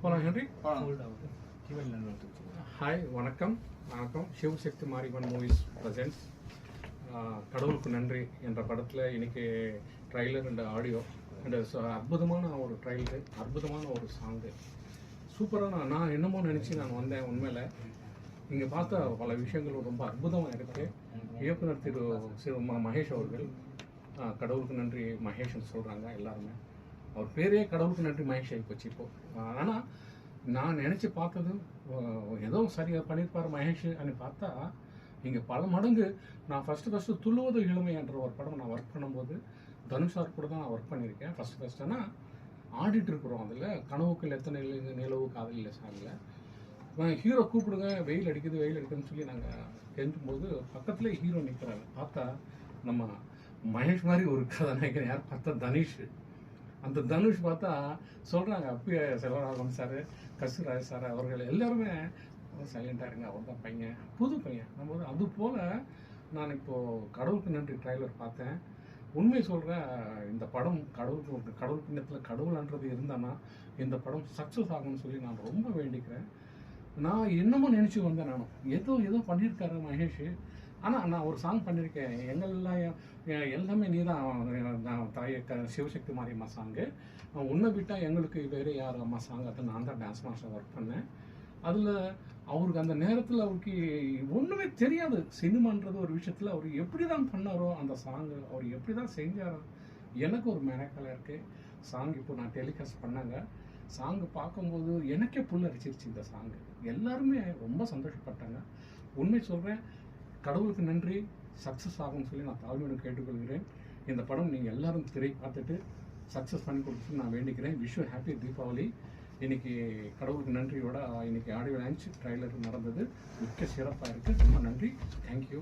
போலாம் Henry. Hi, வணக்கம். Sivasakthi Mariamman movies ப்ரெசென்ட்ஸ் கடவுளுக்கு நன்றி என்ற படத்தில் இன்னைக்கு ட்ரைலர் அண்ட் ஆடியோ அண்ட் அற்புதமான ஒரு ட்ரைலரு, அற்புதமான ஒரு சாங்கு, சூப்பரான. நான் என்னமோ நினச்சி நான் வந்தேன். உண்மையில் இங்கே பார்த்த பல விஷயங்கள் ரொம்ப அற்புதமாக இருக்குது. இயக்குனர் திரு மகேஷ் அவர்கள், கடவுளுக்கு நன்றி மகேஷ்னு சொல்கிறாங்க எல்லாருமே. அவர் பேரே கடவுளுக்கு நன்றி மகேஷ் ஆகிப்போச்சு இப்போது. ஆனால் நான் நினச்சி பார்த்தது ஏதோ சரியாக பண்ணியிருப்பார் மகேஷ் அப்படின்னு பார்த்தா இங்கே பல மடங்கு. நான் ஃபஸ்ட்டு துள்ளுவது இளமை என்ற ஒரு படம் நான் ஒர்க் பண்ணும்போது தனுஷ் சார் கூட தான் நான் ஒர்க் பண்ணியிருக்கேன். ஃபஸ்ட்டு ஆனால் ஆடிட்டு இருக்கிறோம். அதில் கனவுக்கள் எத்தனை நிலவு காதல் இல்லை சாங்கில் ஹீரோ கூப்பிடுங்க, வெயில் அடிக்குதுன்னு சொல்லி நாங்கள் கெஞ்சும்போது பக்கத்துலேயே ஹீரோ நிற்கிறாங்க. பார்த்தா நம்ம மகேஷ் மாதிரி ஒரு கதாநாயகன் யார் பார்த்தா தனுஷ். அந்த தனுஷ் பார்த்தா சொல்கிறாங்க, அப்பயே செல்வராகவன் சார், கஸ்தூராஜ் சார் அவர்கள் எல்லாருமே சைலண்டாக இருங்க, அவர் தான் பையன், புது பையன் நம்ம. அது போல் நான் இப்போது கடவுளுக்கு நன்றி ட்ரைலர் பார்த்தேன். உண்மை சொல்கிறேன், இந்த படம் கடவுள் பின்னத்தில் கடவுள்ன்றது இருந்தானா இந்த படம் சக்ஸஸ் ஆகும்னு சொல்லி நான் ரொம்ப வேண்டிக்கிறேன். நான் என்னமோ நினச்சி வந்தேன். நானும் ஏதோ பண்ணியிருக்காரு மகேஷ். ஆனால் நான் ஒரு சாங் பண்ணியிருக்கேன், எல்லாமே நீ தான் தாய சிவசக்தி மாரியம்மா சாங்கு. உன்னை விட்டால் எங்களுக்கு வேறு யார் அம்மா சாங், அதை நான் தான் டான்ஸ் மாஸ்டர் ஒர்க் பண்ணேன். அதில் அவருக்கு அந்த நேரத்தில் அவருக்கு ஒன்றுமே தெரியாது சினிமான்றது ஒரு விஷயத்தில். அவர் எப்படி தான் பண்ணாரோ அந்த சாங்கு, அவர் எப்படி தான் செஞ்சாரோ, எனக்கு ஒரு மெனக்கலை இருக்குது. சாங் இப்போ நான் டெலிகாஸ்ட் பண்ணாங்க. சாங்கு பார்க்கும்போது எனக்கே புல் அரிச்சிருச்சு இந்த சாங்கு. எல்லாருமே ரொம்ப சந்தோஷப்பட்டாங்க. உண்மை சொல்கிறேன், கடவுளுக்கு நன்றி, சக்ஸஸ் ஆகும்னு சொல்லி நான் தாழ்மையுடன் கேட்டுக்கொள்கிறேன். இந்த படம் நீங்கள் எல்லாரும் திரை பார்த்துட்டு சக்ஸஸ் பண்ணி கொடுத்துட்டு நான் வேண்டிக்கிறேன். Wish you happy Deepavali. இன்றைக்கி கடவுளுக்கு நன்றியோட இன்றைக்கி ஆடியோ லான்ச் ட்ரைலர் நடந்தது மிக்க சிறப்பாக இருக்குது. ரொம்ப நன்றி. தேங்க்யூ.